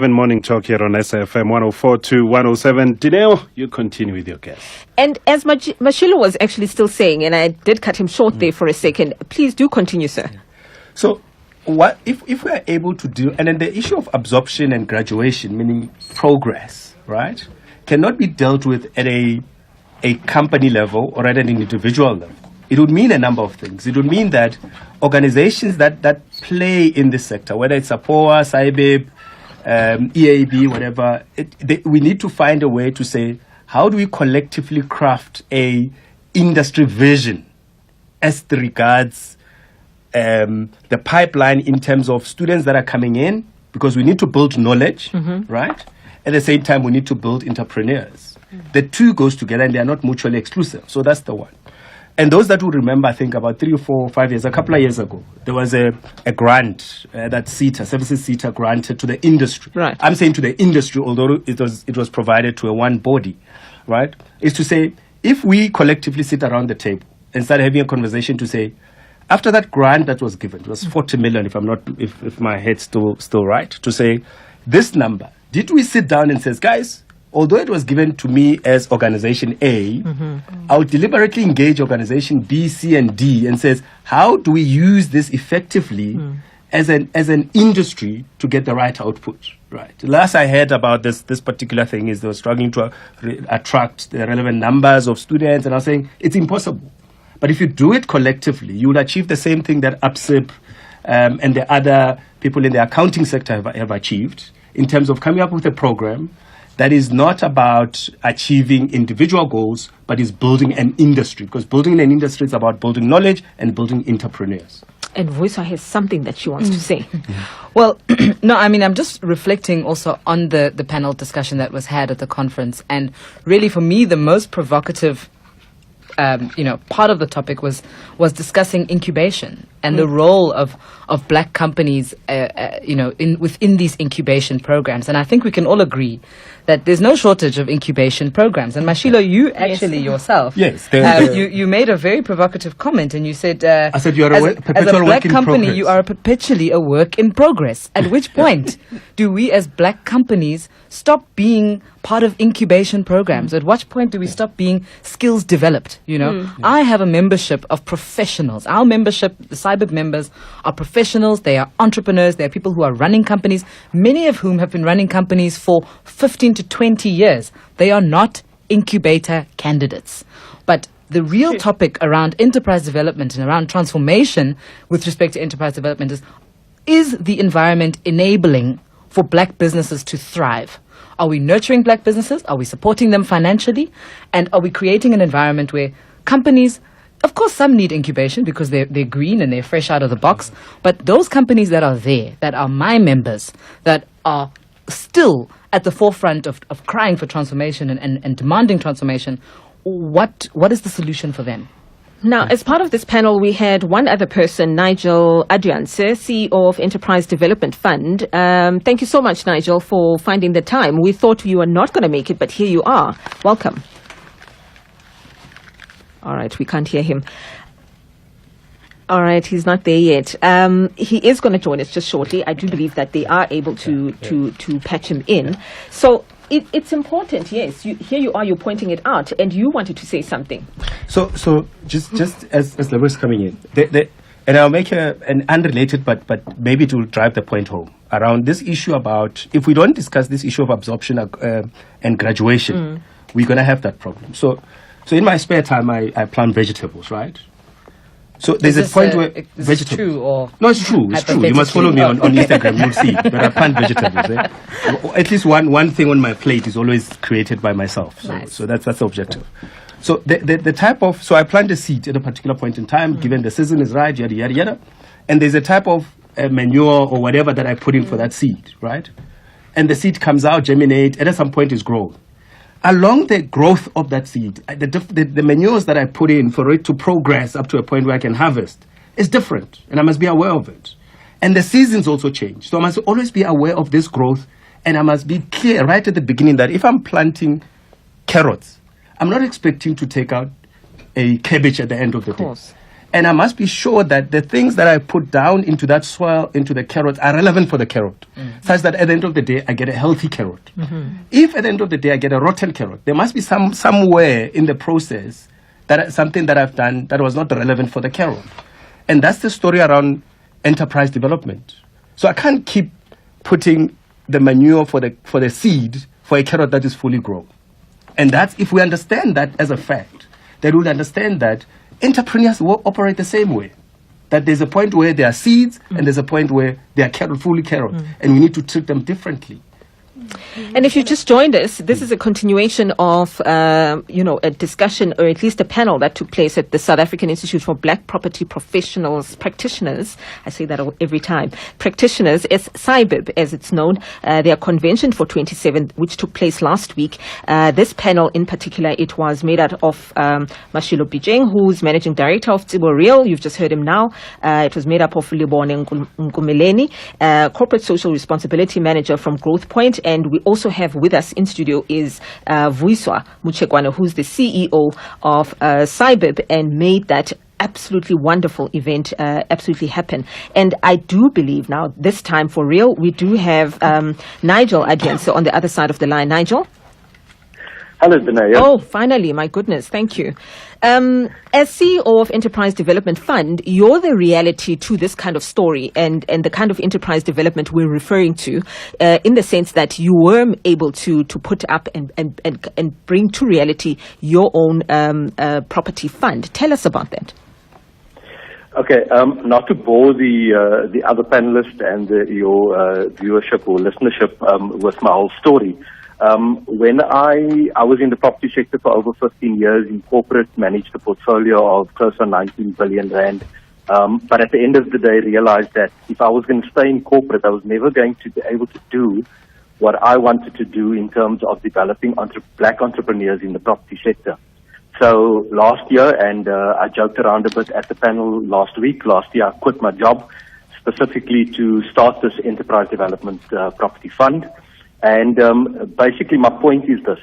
Morning Talk here on SAFM 104 to 107. Dineo, you continue with your guest. And as Mashilo was actually still saying, and I did cut him short there for a second, please do continue, sir. So, what if we are able to do, and then the issue of absorption and graduation, meaning progress, right, cannot be dealt with at a company level or at an individual level. It would mean a number of things. It would mean that organizations that play in this sector, whether it's APOA, SAIBIB, EAB, whatever, we need to find a way to say, how do we collectively craft a industry vision as regards the pipeline in terms of students that are coming in, because we need to build knowledge, right? At the same time, we need to build entrepreneurs. The two goes together and they are not mutually exclusive. So that's the one. And those that will remember, I think about 3 or 4 or 5 years, a couple of years ago, there was a grant that Services CETA granted to the industry. Right. I'm saying to the industry, although it was provided to a one body, right? Is to say, if we collectively sit around the table and start having a conversation to say, after that grant that was given, it was 40 million, if my head's still right, to say, this number, did we sit down and say, guys, although it was given to me as organization A, I would deliberately engage organization B, C, and D and says, how do we use this effectively as an industry to get the right output? Right. The last I heard about this particular thing is they were struggling to attract the relevant numbers of students, and I was saying it's impossible. But if you do it collectively, you will achieve the same thing that UPSIP and the other people in the accounting sector have achieved in terms of coming up with a program that is not about achieving individual goals, but is building an industry. Because building an industry is about building knowledge and building entrepreneurs. And Vuisa has something that she wants to say. Well, no, I mean, I'm just reflecting also on the panel discussion that was had at the conference. And really, for me, the most provocative part of the topic was discussing incubation and the role of black companies, within these incubation programs. And I think we can all agree that there's no shortage of incubation programs. And Mashilo, you actually yourself, you made a very provocative comment, and you said, I said you are a perpetual black work in company, progress. you are perpetually a work in progress. At which point do we as black companies stop being part of incubation programs? At what point do we stop being skills developed? I have a membership of professionals. Our membership, the SAIBIB members, are professionals. They are entrepreneurs. They are people who are running companies, many of whom have been running companies for 15 to 20 years. They are not incubator candidates. But the real topic around enterprise development and around transformation with respect to enterprise development is the environment enabling for black businesses to thrive? Are we nurturing black businesses? Are we supporting them financially? And are we creating an environment where companies, of course, some need incubation because they're green and they're fresh out of the box, but those companies that are there, that are my members, that are still at the forefront of crying for transformation and demanding transformation, what is the solution for them? Now, as part of this panel, we had one other person, Nigel Adrianse, CEO of Enterprise Development Fund. Thank you so much, Nigel, for finding the time. We thought you were not going to make it, but here you are. Welcome. All right, we can't hear him. All right, he's not there yet. He is going to join us just shortly. I do believe that they are able to patch him in. So it's important, yes. Here you are, you're pointing it out, and you wanted to say something. So just as Lebo is coming in, and I'll make an unrelated, but maybe it will drive the point home around this issue about, if we don't discuss this issue of absorption and graduation, we're going to have that problem. So in my spare time, I plant vegetables, right? So there's a point where vegetables. True or no, it's true. It's true. You must follow me on Instagram. You'll see. But I plant vegetables. At least one thing on my plate is always created by myself. So, nice. So that's the objective. So the type of, so I plant a seed at a particular point in time, given the season is right, yada yada yada, and there's a type of manure or whatever that I put in for that seed, right? And the seed comes out, germinate, and at some point is grown. Along the growth of that seed, the manures that I put in for it to progress up to a point where I can harvest is different, and I must be aware of it. And the seasons also change. So I must always be aware of this growth, and I must be clear right at the beginning that if I'm planting carrots, I'm not expecting to take out a cabbage at the end of the day. And I must be sure that the things that I put down into that soil, into the carrot, are relevant for the carrot, such that at the end of the day, I get a healthy carrot. If at the end of the day, I get a rotten carrot, there must be somewhere in the process that something that I've done that was not relevant for the carrot. And that's the story around enterprise development. So I can't keep putting the manure for the seed for a carrot that is fully grown. And that's, if we understand that as a fact, then we'll understand that entrepreneurs will operate the same way. That there's a point where there are seeds and there's a point where they are fully carrot, and we need to treat them differently. And if you just joined us, this is a continuation of, a discussion, or at least a panel that took place at the South African Institute for Black Property Professionals, Practitioners. I say that every time. Practitioners, SAFM, as it's known, their convention for 27, which took place last week. This panel in particular, it was made out of Mashilo Bijeng, who's Managing Director of Tsibo Real. You've just heard him now. It was made up of Libone Nkumeleni, Corporate Social Responsibility Manager from Growth Point, and we also have with us in studio is Vuiswa Muchekwana, who's the CEO of SAFM, and made that absolutely wonderful event absolutely happen. And I do believe now, this time for real, we do have Nigel Adjenso on the other side of the line. Nigel? Hello, Benaya. Oh, finally, my goodness, thank you. As CEO of Enterprise Development Fund, you're the reality to this kind of story and the kind of enterprise development we're referring to, in the sense that you were able to put up and bring to reality your own property fund. Tell us about that. Okay, not to bore the other panelists and your viewership or listenership with my whole story. When I was in the property sector for over 15 years in corporate, managed a portfolio of close to 19 billion rand. But at the end of the day, realized that if I was going to stay in corporate, I was never going to be able to do what I wanted to do in terms of developing black entrepreneurs in the property sector. So last year, and I joked around a bit at the panel last year I quit my job specifically to start this enterprise development property fund. And basically my point is this.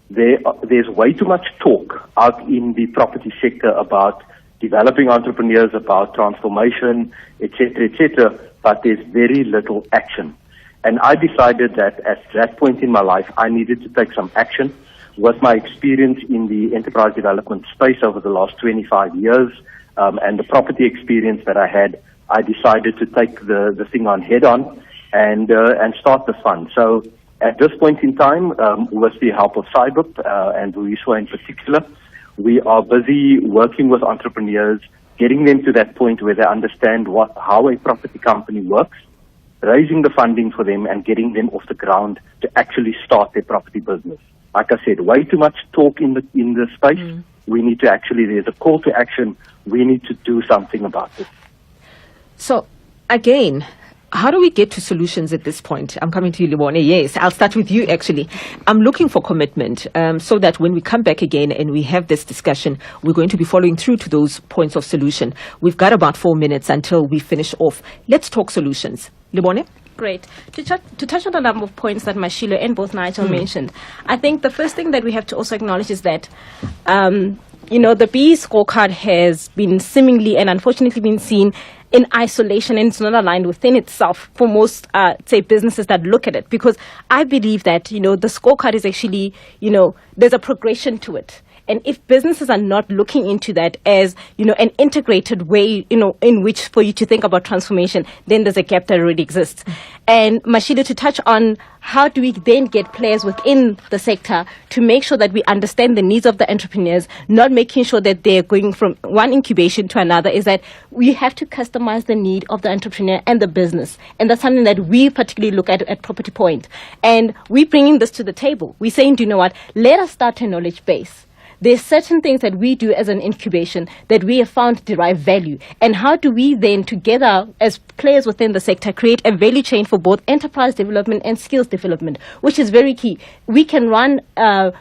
There's way too much talk out in the property sector about developing entrepreneurs, about transformation, etc., but there's very little action. And I decided that at that point in my life, I needed to take some action. With my experience in the enterprise development space over the last 25 years, and the property experience that I had, I decided to take the thing on head on and start the fund. So at this point in time, with the help of SAFM and Vuiswa in particular, we are busy working with entrepreneurs, getting them to that point where they understand how a property company works, raising the funding for them and getting them off the ground to actually start their property business. Like I said, way too much talk in the space. We need to there's a call to action. We need to do something about this. So, again, how do we get to solutions at this point? I'm coming to you, Libone. Yes, I'll start with you, actually. I'm looking for commitment so that when we come back again and we have this discussion, we're going to be following through to those points of solution. We've got about 4 minutes until we finish off. Let's talk solutions. Libone? Great. To touch on a number of points that Mashilo and both Nigel mentioned, I think the first thing that we have to also acknowledge is that the BE scorecard has been seemingly and unfortunately been seen in isolation, and it's not aligned within itself for most, businesses that look at it. Because I believe that, the scorecard is actually, there's a progression to it. And if businesses are not looking into that as, an integrated way, in which for you to think about transformation, then there's a gap that already exists. And Mashilo, to touch on how do we then get players within the sector to make sure that we understand the needs of the entrepreneurs, not making sure that they're going from one incubation to another, is that we have to customize the need of the entrepreneur and the business. And that's something that we particularly look at Property Point. And we're bringing this to the table. We're saying, do you know what? Let us start a knowledge base. There's certain things that we do as an incubation that we have found derive value. And how do we then, together as players within the sector, create a value chain for both enterprise development and skills development, which is very key. We can run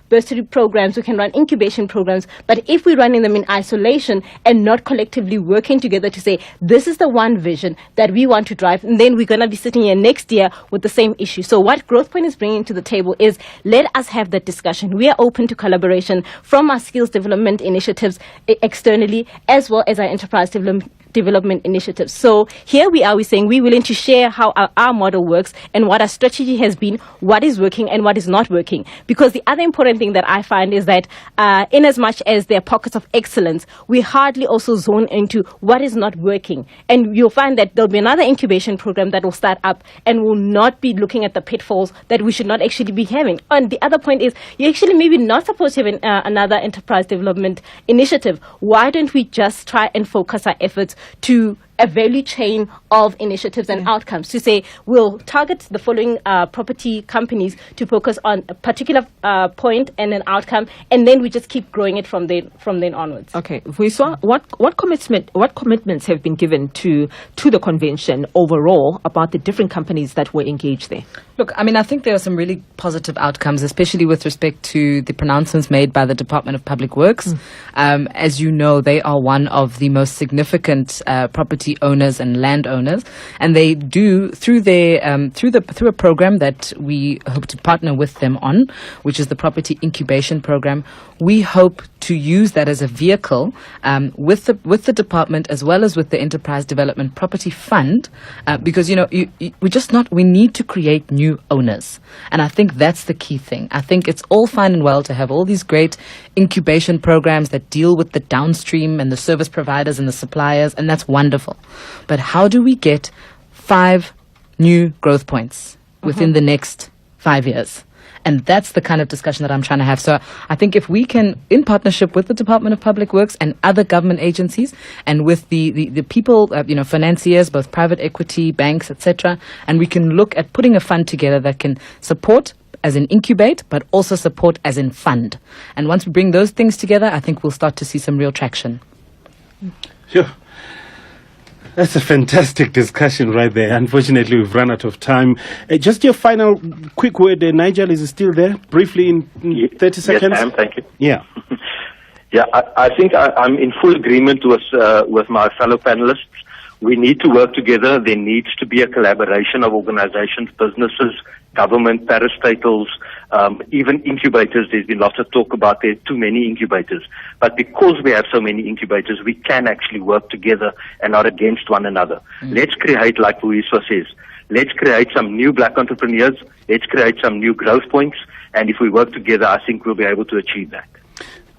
bursary programs, we can run incubation programs, but if we're running them in isolation and not collectively working together to say, this is the one vision that we want to drive, and then we're going to be sitting here next year with the same issue. So what Growth Point is bringing to the table is, let us have that discussion. We are open to collaboration from from our skills development initiatives externally, as well as our enterprise development initiatives. So here we are, we're saying we're willing to share how our model works and what our strategy has been, what is working and what is not working. Because the other important thing that I find is that in as much as there are pockets of excellence, we hardly also zone into what is not working. And you'll find that there'll be another incubation program that will start up and will not be looking at the pitfalls that we should not actually be having. And the other point is, you're actually maybe not supposed to have another enterprise development initiative. Why don't we just try and focus our efforts to a value chain of initiatives and outcomes, to say we'll target the following property companies to focus on a particular point and an outcome, and then we just keep growing it from then onwards. Okay, Vuiswa, what commitments have been given to the convention overall about the different companies that were engaged there? Look, I mean, I think there are some really positive outcomes, especially with respect to the pronouncements made by the Department of Public Works. As you know, they are one of the most significant property owners and landowners, and they do through a program that we hope to partner with them on, which is the Property Incubation Program. We hope to use that as a vehicle with the department as well as with the Enterprise Development Property Fund, because we need to create new owners, and I think that's the key thing. I think it's all fine and well to have all these great incubation programs that deal with the downstream and the service providers and the suppliers, and that's wonderful. But how do we get 5 new growth points within the next 5 years? And that's the kind of discussion that I'm trying to have. So I think if we can, in partnership with the Department of Public Works and other government agencies, and with the people, financiers, both private equity, banks, etc., and we can look at putting a fund together that can support as in incubate, but also support as in fund. And once we bring those things together, I think we'll start to see some real traction. Sure. That's a fantastic discussion right there. Unfortunately, we've run out of time. Just your final quick word, Nigel, is still there? Briefly in 30 seconds? Yes, I am. Thank you. Yeah. Yeah, I think I'm in full agreement with my fellow panelists. We need to work together. There needs to be a collaboration of organizations, businesses, government, parastatals, even incubators. There's been lots of talk about there are too many incubators. But because we have so many incubators, we can actually work together and not against one another. Let's create, like Vuiswa says, let's create some new black entrepreneurs. Let's create some new growth points. And if we work together, I think we'll be able to achieve that.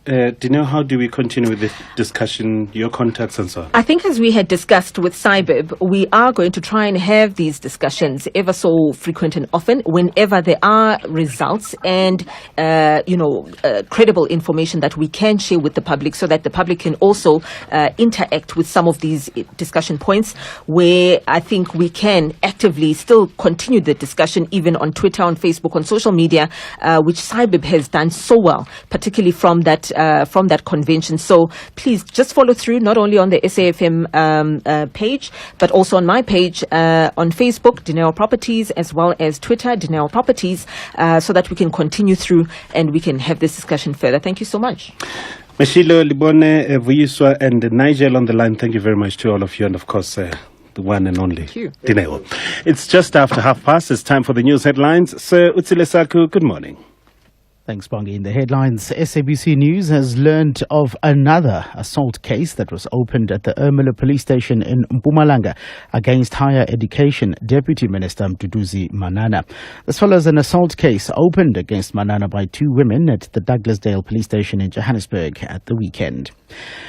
Dineo, how do we continue with this discussion, your contacts and so on? I think as we had discussed with SAIBIB, we are going to try and have these discussions ever so frequent and often whenever there are results and, credible information that we can share with the public so that the public can also interact with some of these discussion points where I think we can actively still continue the discussion even on Twitter, on Facebook, on social media, which SAIBIB has done so well, particularly from that convention. So please just follow through, not only on the SAFM page, but also on my page on Facebook, Dineo Properties, as well as Twitter, Dineo Properties, so that we can continue through and we can have this discussion further. Thank you so much. Mashilo, Libone, Vuiswa, and Nigel on the line. Thank you very much to all of you, and of course, the one and only Dineo. It's just after past. It's time for the news headlines. Sir Utsile Saku, good morning. Thanks, Bongi. In the headlines, SABC News has learned of another assault case that was opened at the Ermelo police station in Mpumalanga against Higher Education Deputy Minister Mduduzi Manana. This follows an assault case opened against Manana by 2 women at the Douglasdale police station in Johannesburg at the weekend.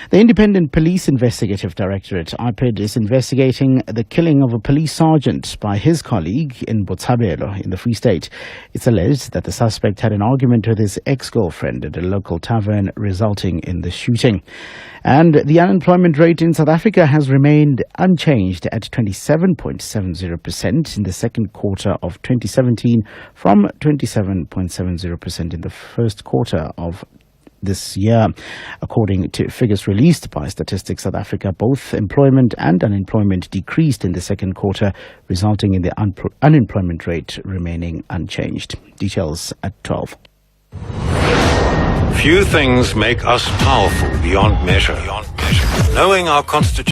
The Independent Police Investigative Directorate, IPID, is investigating the killing of a police sergeant by his colleague in Botshabelo in the Free State. It's alleged that the suspect had an argument with his ex-girlfriend at a local tavern, resulting in the shooting. And the unemployment rate in South Africa has remained unchanged at 27.70% in the second quarter of 2017 from 27.70% in the first quarter of this year. According to figures released by Statistics South Africa, both employment and unemployment decreased in the second quarter, resulting in the unemployment rate remaining unchanged. Details at 12. Few things make us powerful beyond measure. Knowing our constitution